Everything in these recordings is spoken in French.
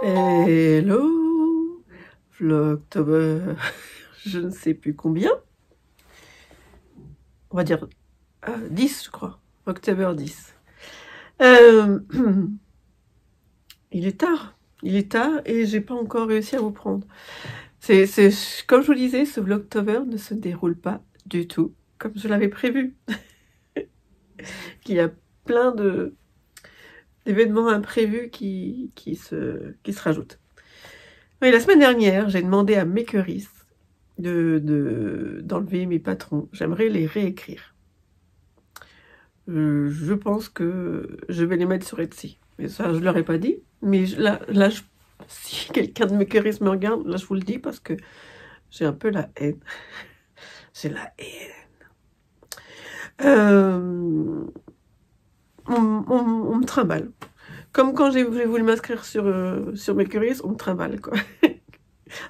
Hello, Vlogtober, je ne sais plus combien. On va dire 10, je crois. October 10. Il est tard et j'ai pas encore réussi à vous prendre. C'est comme je vous disais, ce Vlogtober ne se déroule pas du tout comme je l'avais prévu. Il y a plein d'événements imprévus qui se rajoutent. Oui, la semaine dernière, j'ai demandé à Makeris d'enlever mes patrons. J'aimerais les réécrire. Je pense que je vais les mettre sur Etsy. Mais ça, je leur ai pas dit. Mais là si quelqu'un de Makeris me regarde, là, je vous le dis parce que j'ai un peu la haine. J'ai la haine. On me trimballe. Comme quand j'ai voulu m'inscrire sur Makeris, on me trimballe, quoi.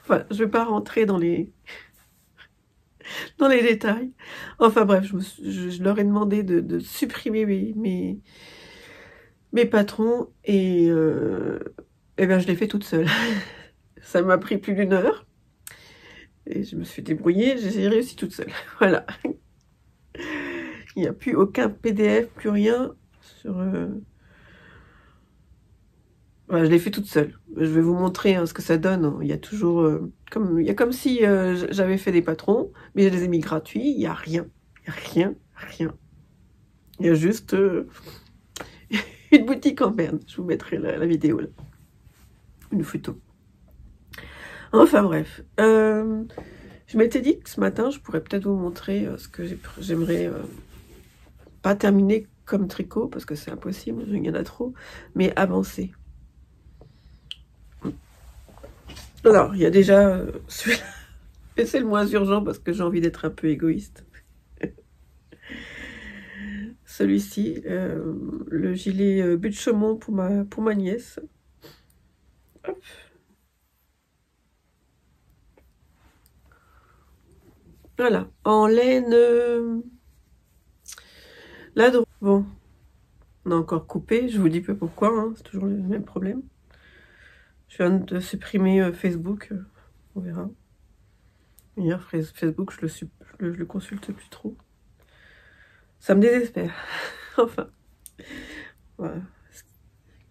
Enfin, je vais pas rentrer dans les détails. Enfin bref, je leur ai demandé de supprimer mes patrons et ben je l'ai fait toute seule. Ça m'a pris plus d'1 heure et je me suis débrouillée, j'ai réussi toute seule. Voilà. Il n'y a plus aucun PDF, plus rien sur... Voilà, je l'ai fait toute seule. Je vais vous montrer ce que ça donne. Il y a toujours... comme si j'avais fait des patrons, mais je les ai mis gratuits. Il n'y a rien. Il n'y a rien. Il y a juste une boutique en berne. Je vous mettrai la vidéo là. Une photo. Enfin bref. Je m'étais dit que ce matin, je pourrais peut-être vous montrer ce que j'aimerais pas terminer comme tricot, parce que c'est impossible, il y en a trop, mais avancer. Alors, il y a déjà celui-là, et c'est le moins urgent parce que j'ai envie d'être un peu égoïste. Celui-ci, le gilet but de Chaumont pour ma nièce. Hop. Voilà, en laine... Là, bon, on a encore coupé, je vous dis pas pourquoi, hein, c'est toujours le même problème. Je viens de supprimer Facebook, on verra. Hier, Facebook, je le consulte plus trop. Ça me désespère. Enfin, voilà.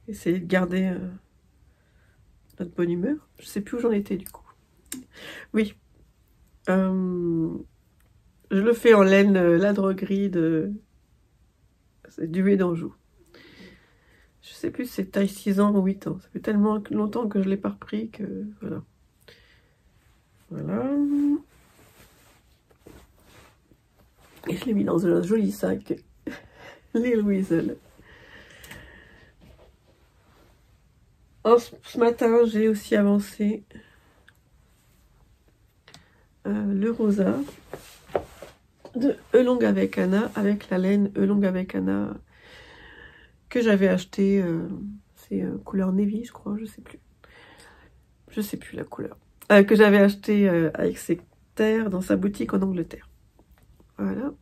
Essayer de garder notre bonne humeur. Je sais plus où j'en étais du coup. Oui. Je le fais en laine la droguerie c'est duvet d'Anjou. Je sais plus si c'est taille 6 ans ou 8 ans. Ça fait tellement longtemps que je l'ai pas repris que voilà. Voilà. Et je l'ai mis dans un joli sac. Les Weasel. Ce matin, j'ai aussi avancé le rosa de Elong avec Anna, avec la laine Elong avec Anna que j'avais acheté. C'est couleur navy, je crois, je sais plus la couleur. Que j'avais acheté avec ses terres dans sa boutique en Angleterre. Voilà.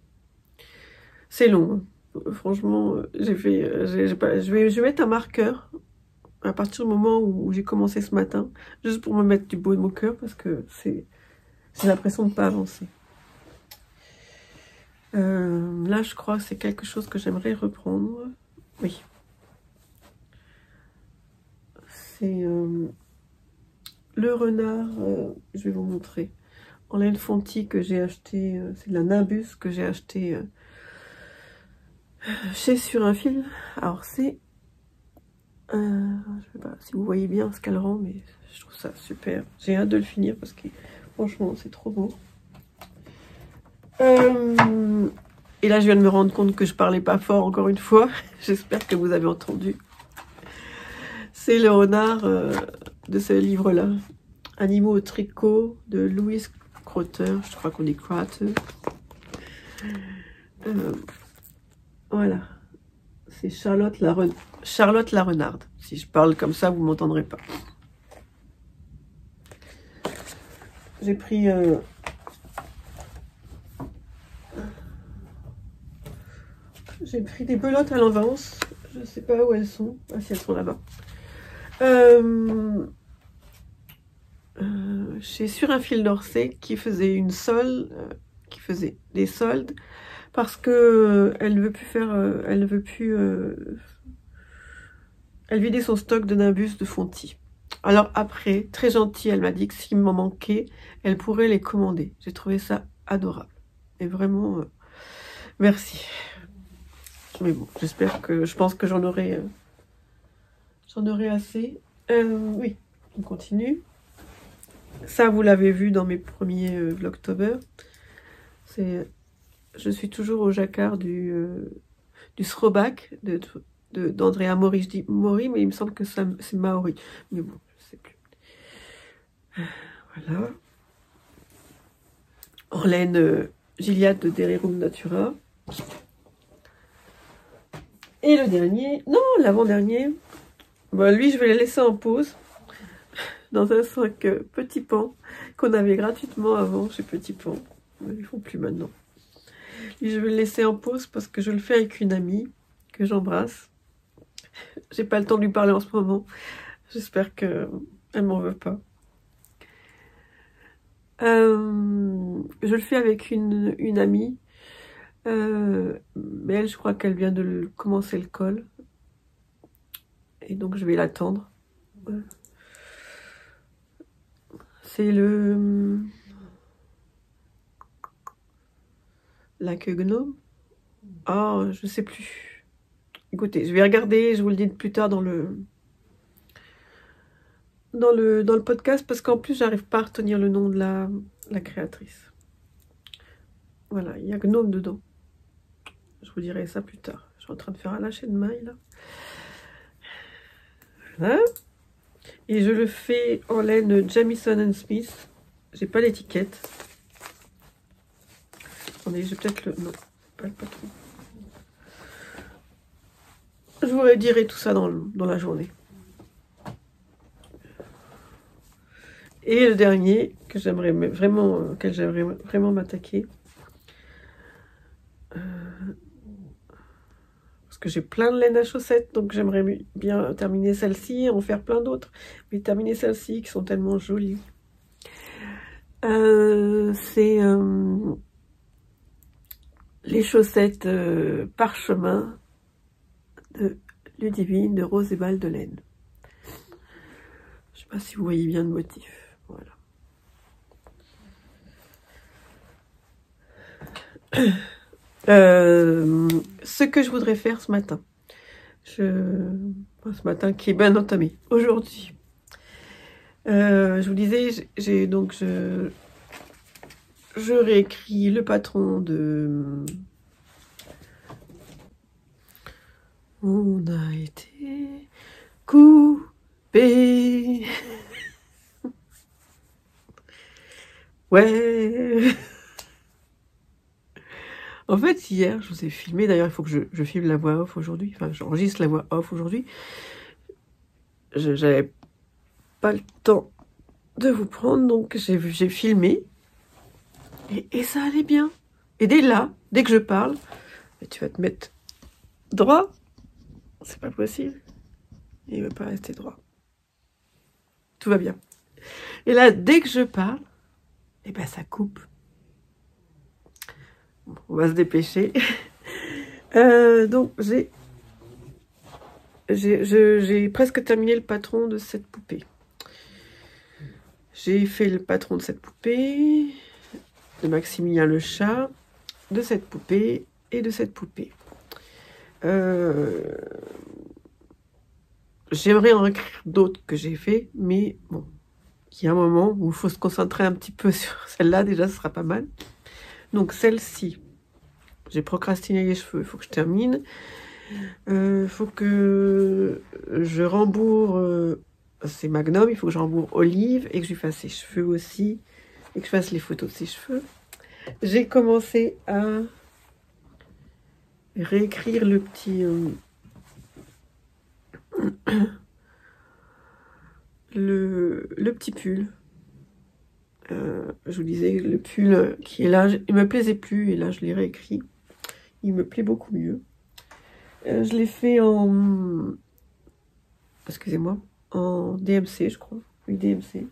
C'est long. Hein. Franchement, je vais mettre un marqueur à partir du moment où j'ai commencé ce matin, juste pour me mettre du beau de mon cœur, parce que j'ai l'impression de ne pas avancer. Là, je crois que c'est quelque chose que j'aimerais reprendre. Oui. C'est le renard, je vais vous montrer, en laine fontie que j'ai acheté, c'est de la Nimbus que j'ai acheté chez Sur un Fil. Alors c'est, je sais pas si vous voyez bien ce qu'elle rend, mais je trouve ça super. J'ai hâte de le finir parce que franchement c'est trop beau. Et là je viens de me rendre compte que je parlais pas fort encore une fois. J'espère que vous avez entendu. C'est le renard de ce livre-là. Animaux au tricot de Louise Crotter. Je crois qu'on dit Crotter. Voilà. C'est Charlotte la Renarde. Si je parle comme ça, vous ne m'entendrez pas. J'ai pris... J'ai pris des pelotes à l'avance. Je ne sais pas où elles sont. Ah si, elles sont là-bas. J'ai sur un fil d'Orsay qui faisait une solde, qui faisait des soldes parce que elle veut plus faire, elle veut plus, elle vidait son stock de Nimbus de Fonty. Alors après, très gentille, elle m'a dit que s'il m'en manquait, elle pourrait les commander. J'ai trouvé ça adorable et vraiment merci. Mais bon, j'espère que, je pense que j'en aurai assez. Oui, on continue. Ça, vous l'avez vu dans mes premiers Vlogtober. Je suis toujours au jacquard du throwback d'Andrea Mori. Je dis Mori, mais il me semble que c'est Maori. Mais bon, je sais plus. Voilà. En laine Gilliatt de Derirum Natura. Et le dernier, non, l'avant-dernier. Bon, lui, je vais le laisser en pause. Dans un sac Petit Pan qu'on avait gratuitement avant chez Petit Pan. Ils ne font plus maintenant. Et je vais le laisser en pause parce que je le fais avec une amie que j'embrasse. J'ai pas le temps de lui parler en ce moment. J'espère qu'elle m'en veut pas. Je le fais avec une amie. Mais elle, je crois qu'elle vient de commencer le col. Et donc je vais l'attendre. C'est le lac gnome. Oh, je sais plus. Écoutez, je vais regarder, je vous le dis plus tard dans le podcast, parce qu'en plus, j'arrive pas à retenir le nom de la créatrice. Voilà, il y a gnome dedans. Je vous dirai ça plus tard. Je suis en train de faire un lâcher de maille, là. Voilà. Et je le fais en laine Jamieson & Smith. J'ai pas l'étiquette. Attendez, j'ai peut-être le... Non, pas le patron. Je vous redirai tout ça dans la journée. Et le dernier, que j'aimerais vraiment, auquel j'aimerais vraiment m'attaquer. Parce que j'ai plein de laine à chaussettes, donc j'aimerais bien terminer celle-ci, en faire plein d'autres. Mais terminer celles-ci qui sont tellement jolies. C'est les chaussettes parchemin de Ludivine de Rose et Balle de laine. Je sais pas si vous voyez bien le motif. Voilà. Ce que je voudrais faire ce matin. Ce matin qui est bien entamé. Aujourd'hui. Je vous disais, je réécris le patron de... On a été coupé. Ouais. En fait, hier, je vous ai filmé. D'ailleurs, il faut que je filme la voix off aujourd'hui. Enfin, j'enregistre la voix off aujourd'hui. J'avais pas le temps de vous prendre, donc j'ai filmé. Et ça allait bien. Et dès que je parle, tu vas te mettre droit. C'est pas possible. Il ne veut pas rester droit. Tout va bien. Et là, dès que je parle, eh ben ça coupe. Bon, on va se dépêcher. Donc, j'ai presque terminé le patron de cette poupée. J'ai fait le patron de cette poupée, de Maximilien le chat, de cette poupée et de cette poupée. J'aimerais en écrire d'autres que j'ai fait, mais bon, il y a un moment où il faut se concentrer un petit peu sur celle-là, déjà ce sera pas mal. Donc celle-ci, j'ai procrastiné les cheveux, il faut que je termine. Il faut que je rembourre, c'est Magnum, il faut que je rembourre Olive et que je lui fasse ses cheveux aussi, et que je fasse les photos de ses cheveux. J'ai commencé à réécrire le petit... le petit pull. Je vous disais, le pull qui est là, il me plaisait plus, et là je l'ai réécrit. Il me plaît beaucoup mieux. Je l'ai fait en... Excusez-moi. en DMC, je crois. Oui, DMC.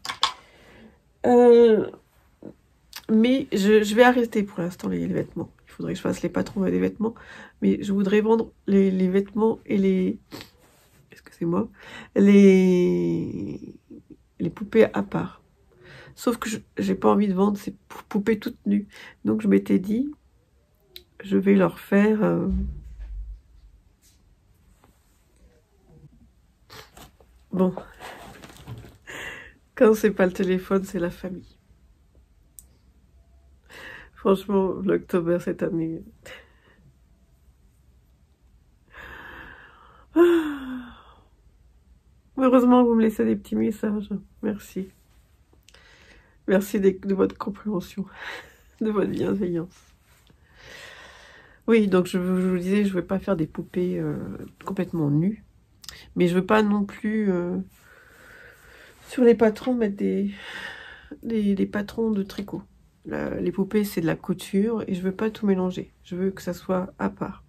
Mais je vais arrêter pour l'instant les vêtements. Il faudrait que je fasse les patrons des vêtements. Mais je voudrais vendre les vêtements et les... Excusez-moi. Les poupées à part. Sauf que j'ai pas envie de vendre ces poupées toutes nues. Donc je m'étais dit, je vais leur faire... Bon. Quand c'est pas le téléphone, c'est la famille. Franchement, l'October cette année... Heureusement, vous me laissez des petits messages. Merci. Merci de votre compréhension, de votre bienveillance. Oui, donc je vous disais, je ne vais pas faire des poupées complètement nues. Mais je ne veux pas non plus, sur les patrons, mettre des patrons de tricot. Les poupées, c'est de la couture et je ne veux pas tout mélanger. Je veux que ça soit à part.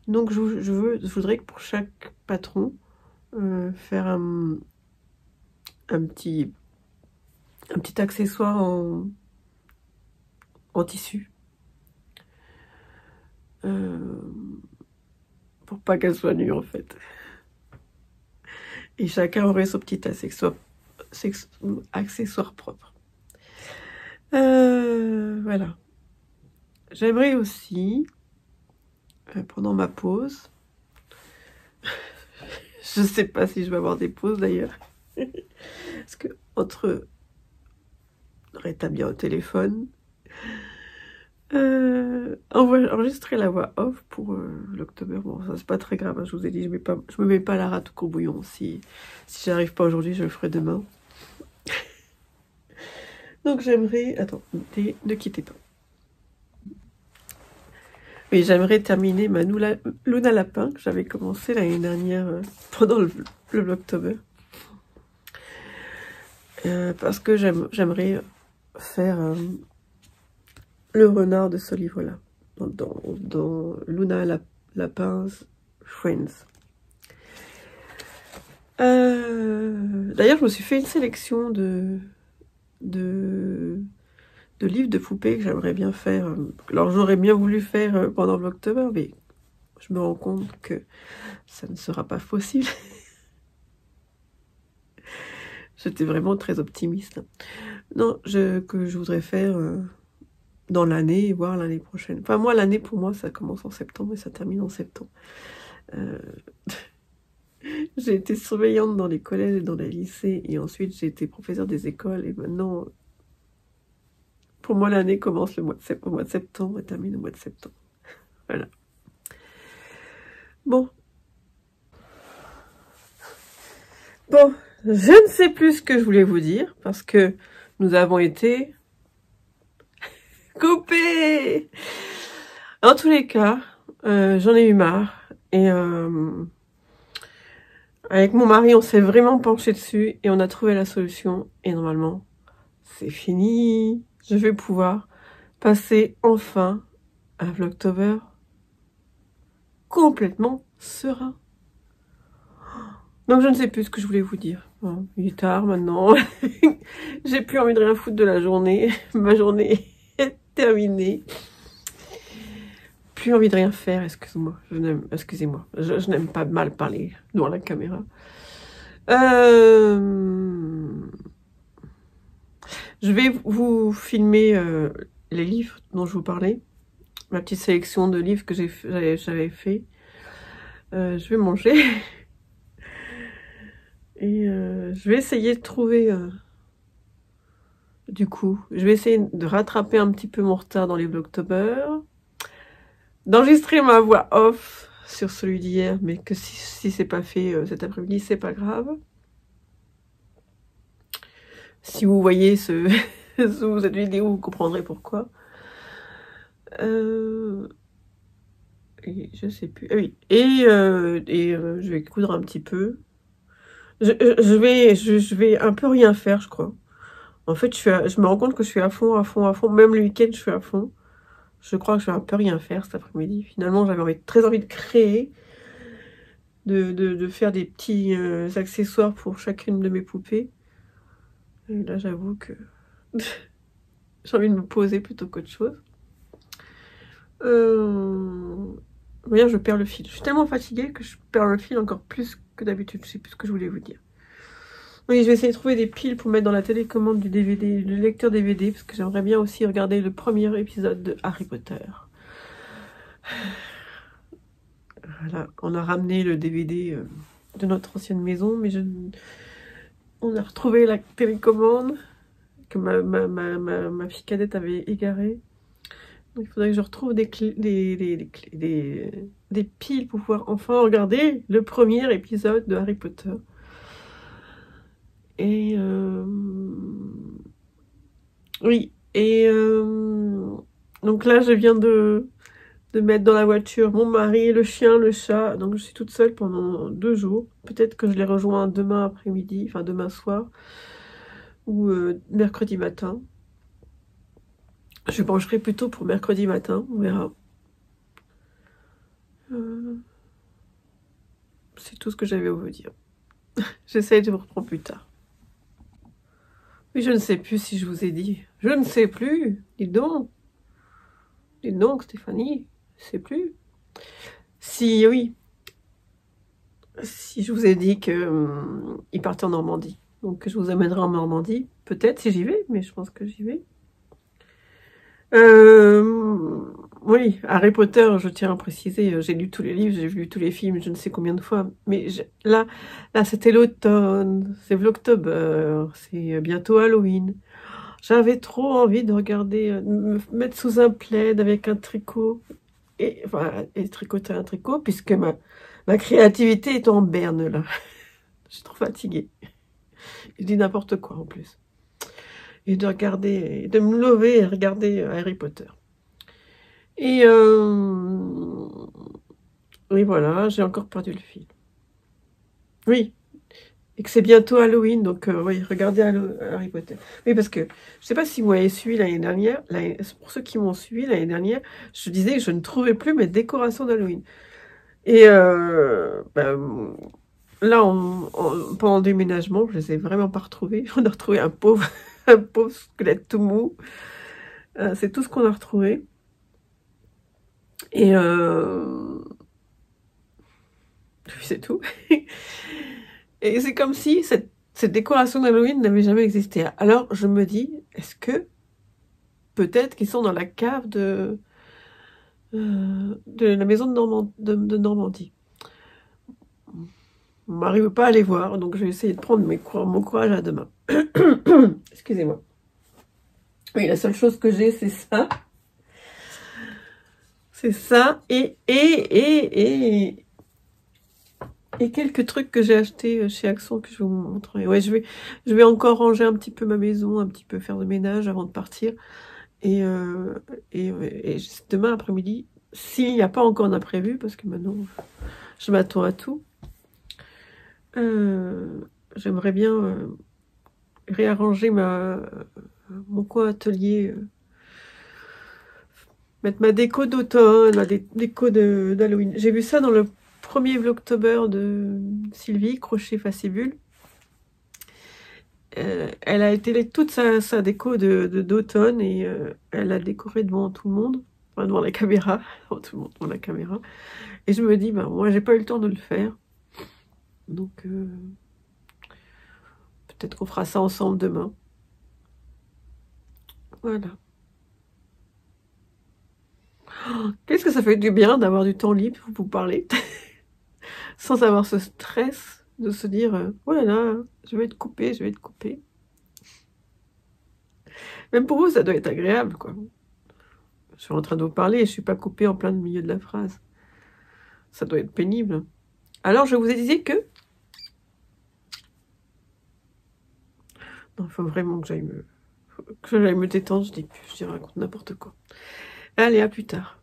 Donc je voudrais que pour chaque patron, faire un petit accessoire en tissu. Pour pas qu'elle soit nue en fait. Et chacun aurait son petit accessoire propre. Voilà. J'aimerais aussi, pendant ma pause, je sais pas si je vais avoir des pauses d'ailleurs, parce que entre rétablir au téléphone, enregistrer la voix off pour l'October, bon ça c'est pas très grave, hein, je vous ai dit, je me mets pas la rate au courbouillon. Si j'arrive pas aujourd'hui, je le ferai demain. Donc j'aimerais, attendez, ne quittez pas. Oui, j'aimerais terminer ma Luna Lapin que j'avais commencé l'année dernière pendant le Vlogtober. Parce que j'aimerais faire le renard de ce livre-là, dans Luna Lapin's Friends. D'ailleurs, je me suis fait une sélection de livres de poupées que j'aimerais bien faire. Alors, j'aurais bien voulu faire pendant Vlogtober, mais je me rends compte que ça ne sera pas possible. J'étais vraiment très optimiste. Non, que je voudrais faire dans l'année, voire l'année prochaine. Enfin, moi, l'année, pour moi, ça commence en septembre et ça termine en septembre. J'ai été surveillante dans les collèges et dans les lycées, et ensuite j'ai été professeure des écoles, et maintenant, pour moi, l'année commence au mois de septembre et termine au mois de septembre. Voilà. Bon, je ne sais plus ce que je voulais vous dire, parce que nous avons été coupés. En tous les cas, j'en ai eu marre, et avec mon mari, on s'est vraiment penché dessus, et on a trouvé la solution, et normalement, c'est fini. Je vais pouvoir passer enfin un Vlogtober complètement serein. Donc je ne sais plus ce que je voulais vous dire. Bon, il est tard maintenant. J'ai plus envie de rien foutre de la journée. Ma journée est terminée. Plus envie de rien faire, excusez-moi. Je n'aime pas mal parler devant la caméra. Je vais vous filmer les livres dont je vous parlais. Ma petite sélection de livres que j'avais fait. Je vais manger. Et je vais essayer de trouver... du coup, je vais essayer de rattraper un petit peu mon retard dans les Vlogtober. D'enregistrer ma voix off sur celui d'hier, mais que si c'est pas fait cet après-midi, c'est pas grave. Si vous voyez sous cette vidéo, vous comprendrez pourquoi. Et je sais plus. Ah oui. Et je vais coudre un petit peu. Je vais un peu rien faire, je crois. En fait, je me rends compte que je suis à fond. Même le week-end, je suis à fond. Je crois que je vais un peu rien faire cet après-midi. Finalement, j'avais très envie de créer. de faire des petits accessoires pour chacune de mes poupées. Et là, j'avoue que j'ai envie de me poser plutôt qu'autre chose. Regarde, je perds le fil. Je suis tellement fatiguée que je perds le fil encore plus que d'habitude. Je sais plus ce que je voulais vous dire. Oui, je vais essayer de trouver des piles pour mettre dans la télécommande du DVD, le lecteur DVD, parce que j'aimerais bien aussi regarder le premier épisode de Harry Potter. Voilà, on a ramené le DVD de notre ancienne maison, mais on a retrouvé la télécommande que ma fille cadette avait égarée. Donc, il faudrait que je retrouve des piles pour pouvoir enfin regarder le premier épisode de Harry Potter. Et oui, et donc là je viens de mettre dans la voiture mon mari, le chien, le chat. Donc je suis toute seule pendant 2 jours. Peut-être que je les rejoins demain après-midi, enfin demain soir ou mercredi matin. Je pencherai plutôt pour mercredi matin, on verra. C'est tout ce que j'avais à vous dire. J'essaye de vous reprendre plus tard. Oui, je ne sais plus si je vous ai dit. Je ne sais plus. Dis donc. Dis donc, Stéphanie. Je ne sais plus. Si, oui. Si je vous ai dit qu'il partait en Normandie. Donc, que je vous amènerai en Normandie. Peut-être si j'y vais, mais je pense que j'y vais. Oui, Harry Potter, je tiens à préciser, j'ai lu tous les livres, j'ai vu tous les films, je ne sais combien de fois, mais là c'était l'automne, c'est l'octobre, c'est bientôt Halloween. J'avais trop envie de regarder, me mettre sous un plaid avec un tricot, et tricoter un tricot, puisque ma créativité est en berne, là. Je suis trop fatiguée. Je dis n'importe quoi, en plus. Et de regarder, de me lever et regarder Harry Potter. Et oui, voilà, j'ai encore perdu le fil. Oui, et que c'est bientôt Halloween, donc oui, regardez Harry Potter. Oui, parce que je sais pas si vous m'avez suivi l'année dernière, pour ceux qui m'ont suivi l'année dernière, je disais que je ne trouvais plus mes décorations d'Halloween. Et ben, là, pendant le déménagement, je les ai vraiment pas retrouvées. On a retrouvé un pauvre squelette tout mou. C'est tout ce qu'on a retrouvé. Et c'est tout. Et c'est comme si cette décoration d'Halloween n'avait jamais existé. Alors je me dis, est-ce que peut-être qu'ils sont dans la cave de la maison de Normandie. Mon mari veut pas aller voir, donc je vais essayer de prendre mon courage à demain. Excusez-moi. Oui, la seule chose que j'ai, c'est ça. C'est ça, et quelques trucs que j'ai achetés chez Axon que je vais vous montrer. Ouais, je vais encore ranger un petit peu ma maison, un petit peu faire le ménage avant de partir. Et demain après-midi, s'il n'y a pas encore d'imprévu, parce que maintenant je m'attends à tout, j'aimerais bien réarranger mon coin atelier, mettre ma déco d'automne, ma déco d'Halloween. J'ai vu ça dans le premier Vlogtober de Sylvie, Crochet Facibule. Elle a étalé toute sa déco d'automne et elle a décoré devant tout le monde, enfin devant la caméra, devant tout le monde, devant la caméra. Et je me dis, ben, moi j'ai pas eu le temps de le faire. Donc peut-être qu'on fera ça ensemble demain. Voilà. Oh, qu'est-ce que ça fait du bien d'avoir du temps libre pour vous parler sans avoir ce stress de se dire oh là là, je vais être coupée, je vais être coupée. Même pour vous, ça doit être agréable, quoi. Je suis en train de vous parler et je suis pas coupée en plein milieu de la phrase. Ça doit être pénible. Alors, je vous ai dit que... Non, il faut vraiment que j'aille me détendre. Je raconte n'importe quoi. Allez, à plus tard.